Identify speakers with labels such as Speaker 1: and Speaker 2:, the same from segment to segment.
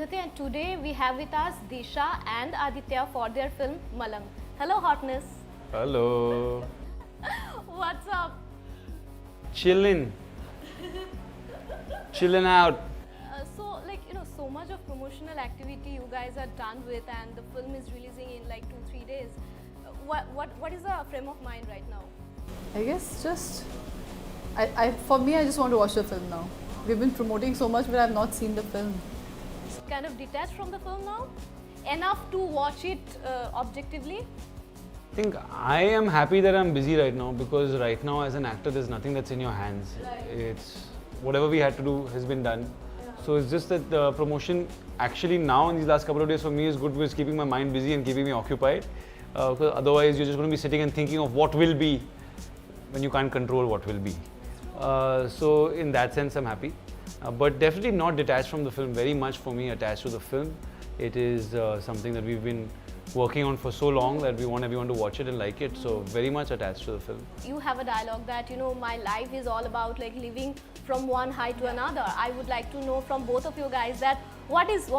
Speaker 1: Arundhati, and today we have with us Disha and Aditya for their film Malang. Hello, hotness.
Speaker 2: Hello.
Speaker 1: What's up?
Speaker 2: Chillin'. Chillin' out.
Speaker 1: So much of promotional activity you guys are done with, and the film is releasing in like 2-3 days. What is the frame of mind right now?
Speaker 3: I guess just, for me, I just want to watch the film now. We've been promoting so much, but I've not seen the film.
Speaker 1: Kind of detached from the film now, enough to watch it objectively.
Speaker 2: I think I am happy that I'm busy right now because right now as an actor there's nothing that's in your hands.
Speaker 1: Right.
Speaker 2: It's whatever we had to do has been done. So it's just that the promotion actually now in these last couple of days for me is good because keeping my mind busy and keeping me occupied. Because otherwise you're just going to be sitting and thinking of what will be when you can't control what will be. So in that sense I'm happy. But definitely not detached from the film, very much for me attached to the film. It is something that we've been working on for so long that we want everyone to watch it and like it, so very much attached to the film.
Speaker 1: You have a dialogue that, my life is all about like living from one high to another. I would like to know from both of you guys that what is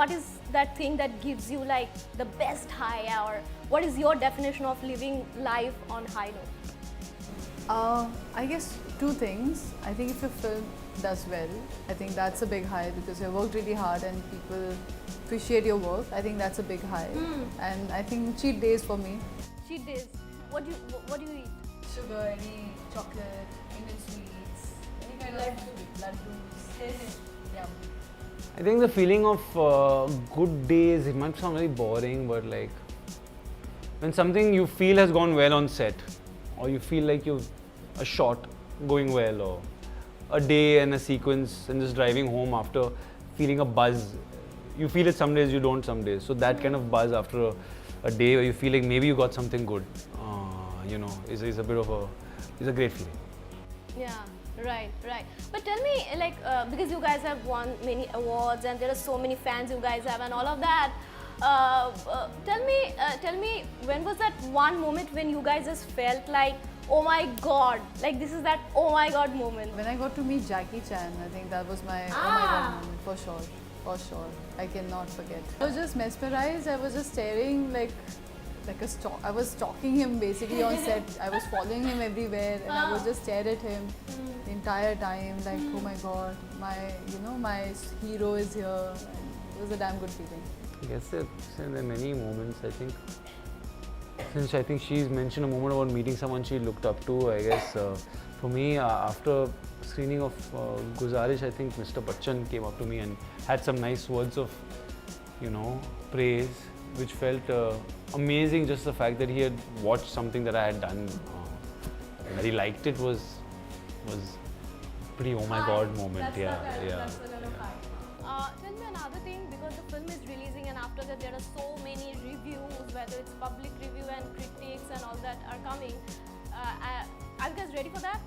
Speaker 1: that thing that gives you like the best high, or what is your definition of living life on high note?
Speaker 3: I guess two things. I think if your film does well, I think that's a big high because you worked really hard and people appreciate your work. I think that's a big high. And I think cheat days for me.
Speaker 1: Cheat days. What do you eat?
Speaker 3: Sugar, any chocolate, Indian sweets, any kind of laddus. Yum.
Speaker 2: I think the feeling of good days, it might sound very boring, but like when something you feel has gone well on set, or you feel like you've a shot going well, or a day and a sequence and just driving home after feeling a buzz. You feel it some days, you don't some days. So that kind of buzz after a day where you feel like maybe you got something good, is a bit of is a great feeling.
Speaker 1: Yeah, right. But tell me, because you guys have won many awards and there are so many fans you guys have and all of that, tell me, when was that one moment when you guys just felt like, oh my god, like this is that oh my god moment?
Speaker 3: When I got to meet Jackie Chan, I think that was my oh my god moment, for sure. I cannot forget. I was just mesmerized. I was just staring like I was stalking him basically on set. I was following him everywhere and I would just stare at him the entire time like oh my god, my hero is here. And it was a damn good feeling.
Speaker 2: I guess there are many moments, I think. Since I think she's mentioned a moment about meeting someone she looked up to, I guess for me, after screening of Guzarish, I think Mr. Bachchan came up to me and had some nice words of, praise, which felt amazing. Just the fact that he had watched something that I had done and that he liked it was pretty oh my god moment.
Speaker 1: Tell me another thing, because the film is releasing and after that there are so many reviews, whether it's public review and critics and all that are coming. Are you guys ready for that?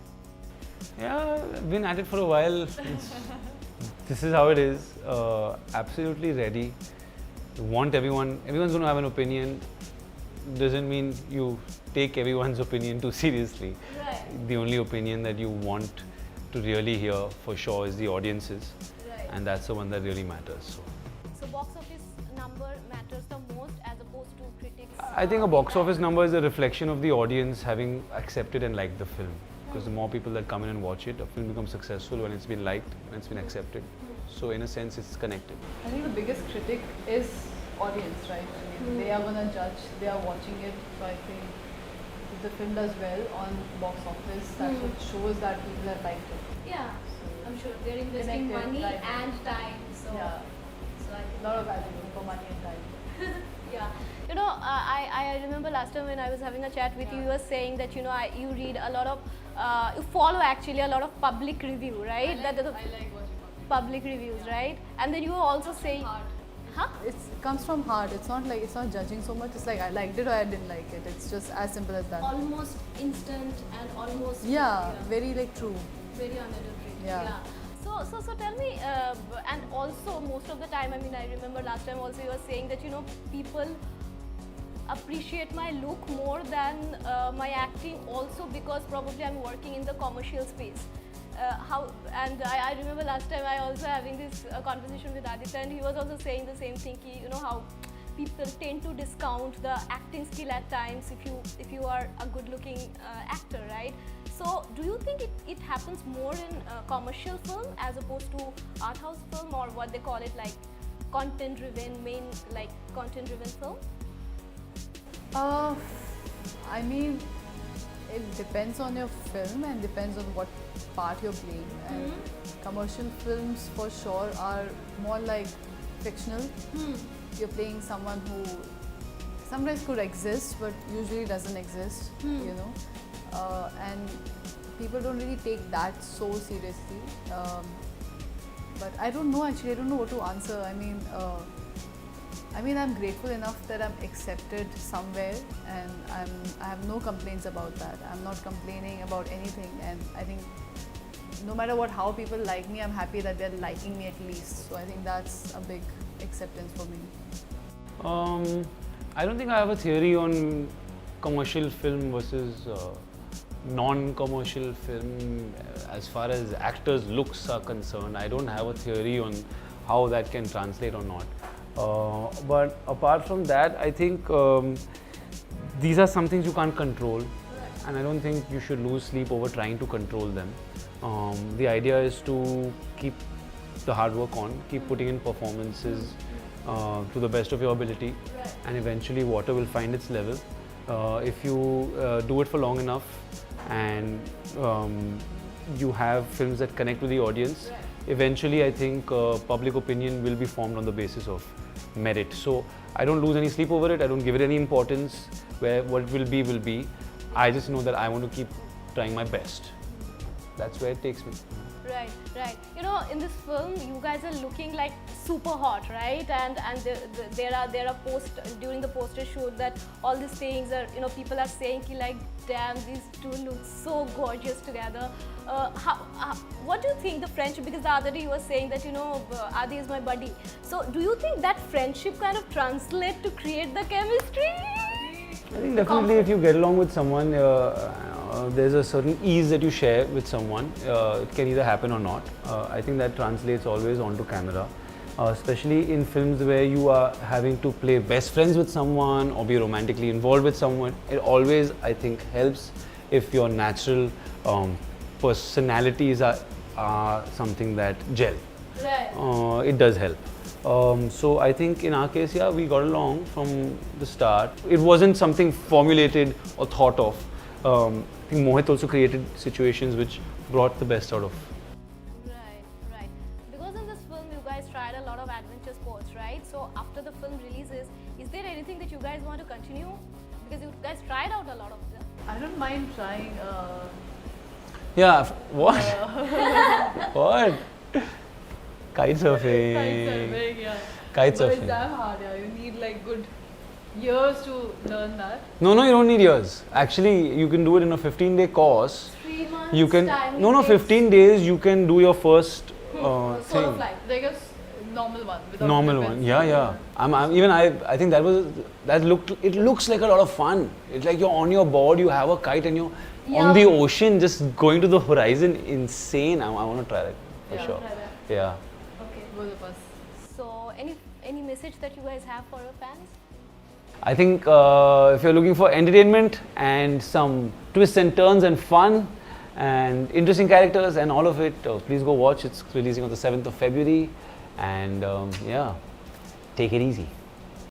Speaker 2: Yeah, I've been at it for a while. This is how it is. Absolutely ready. Everyone's going to have an opinion. Doesn't mean you take everyone's opinion too seriously.
Speaker 1: Right.
Speaker 2: The only opinion that you want to really hear for sure is the audience's.
Speaker 1: Right.
Speaker 2: And that's the one that really matters.
Speaker 1: So box office number matters the most as opposed to critics?
Speaker 2: I think a box office number is a reflection of the audience having accepted and liked the film. Because the more people that come in and watch it, a film becomes successful when it's been liked, when it's been accepted. So in a sense, it's connected.
Speaker 3: I think the biggest critic is audience, right? I mean, they are gonna judge, they are watching it. So I think if the film does well on box office, that's what shows that people have liked it.
Speaker 1: Yeah, I'm sure they're investing
Speaker 3: Connected,
Speaker 1: money
Speaker 3: right.
Speaker 1: and time. So,
Speaker 3: Yeah,
Speaker 1: so I think
Speaker 3: a lot of value for money and time.
Speaker 1: yeah. I remember last time when I was having a chat with you, you were saying that, you read a lot of, you follow actually a lot of public review, right?
Speaker 3: I like watching
Speaker 1: public reviews, right? And then you were also saying, huh?
Speaker 3: It comes from heart. It's not judging so much. It's like I liked it or I didn't like it. It's just as simple as that.
Speaker 1: Almost instant and almost
Speaker 3: very true.
Speaker 1: very unadulterated.
Speaker 3: Yeah.
Speaker 1: So tell me, and also most of the time, I remember last time also you were saying that people appreciate my look more than my acting, also because probably I'm working in the commercial space. how, and I remember last time I also having this conversation with Aditya, and he was also saying the same thing. You know how people tend to discount the acting skill at times if you are a good-looking actor, right? So, do you think it happens more in commercial film as opposed to art house film, or what they call it like content-driven content-driven film?
Speaker 3: I mean, it depends on your film and depends on what part you're playing. And commercial films for sure are more like fictional. You're playing someone who sometimes could exist but usually doesn't exist, you know. And people don't really take that so seriously. But I don't know actually, I don't know what to answer. I mean, I'm grateful enough that I'm accepted somewhere, and I have no complaints about that. I'm not complaining about anything, and I think no matter how people like me, I'm happy that they're liking me at least. So I think that's a big acceptance for me.
Speaker 2: I don't think I have a theory on commercial film versus non-commercial film as far as actors' looks are concerned. I don't have a theory on how that can translate or not. But apart from that, I think these are some things you can't control, and I don't think you should lose sleep over trying to control them. The idea is to keep the hard work on, keep putting in performances to the best of your ability, and eventually water will find its level. If you do it for long enough and you have films that connect with the audience, eventually I think public opinion will be formed on the basis of merit. So I don't lose any sleep over it, I don't give it any importance. What will be. I just know that I want to keep trying my best. That's where it takes me.
Speaker 1: Right. You know, in this film, you guys are looking like super hot, right? And there are posts during the poster shoot that all these things are, you know, people are saying ki like, damn, these two look so gorgeous together. What do you think the friendship? Because the other day you were saying that, you know, Adi is my buddy. So do you think that friendship kind of translates to create the chemistry?
Speaker 2: I think definitely if you get along with someone, there's a certain ease that you share with someone. It can either happen or not. I think that translates always onto camera, especially in films where you are having to play best friends with someone or be romantically involved with someone. It always, I think, helps if your natural personalities are something that gel.
Speaker 1: Right.
Speaker 2: It does help. So I think in our case, yeah, we got along from the start. It wasn't something formulated or thought of. I think Mohit also created situations which brought the best out of.
Speaker 1: Right. Because in this film, you guys tried a lot of adventure sports, right? So after the film releases, is there anything that you guys want to continue? Because you guys tried out a lot of them.
Speaker 3: I don't mind trying.
Speaker 2: Yeah, what? What? Kite surfing.
Speaker 3: Yeah.
Speaker 2: Kite
Speaker 3: But it's
Speaker 2: surfing.
Speaker 3: damn hard, yeah. You need like good years to learn that.
Speaker 2: No, you don't need years. Actually, you can do it in a 15-day course.
Speaker 1: 3 months.
Speaker 2: You can
Speaker 1: time
Speaker 2: no,
Speaker 1: it takes.
Speaker 2: 15 days. You can do your first
Speaker 1: Solo
Speaker 2: thing.
Speaker 1: flight.
Speaker 3: Like a normal one. Without
Speaker 2: Normal
Speaker 3: weapons.
Speaker 2: one, yeah. I think it looks like a lot of fun. It's like you're on your board, you have a kite, and you're on the ocean, just going to the horizon. Insane. I want to try that for
Speaker 3: Yeah.
Speaker 2: sure.
Speaker 1: Try that.
Speaker 2: Yeah.
Speaker 1: Okay.
Speaker 3: Both of us.
Speaker 1: So any message that you guys have for your fans?
Speaker 2: I think if you're looking for entertainment and some twists and turns and fun and interesting characters and all of it, please go watch. It's releasing on the 7th of February, and yeah, take it easy.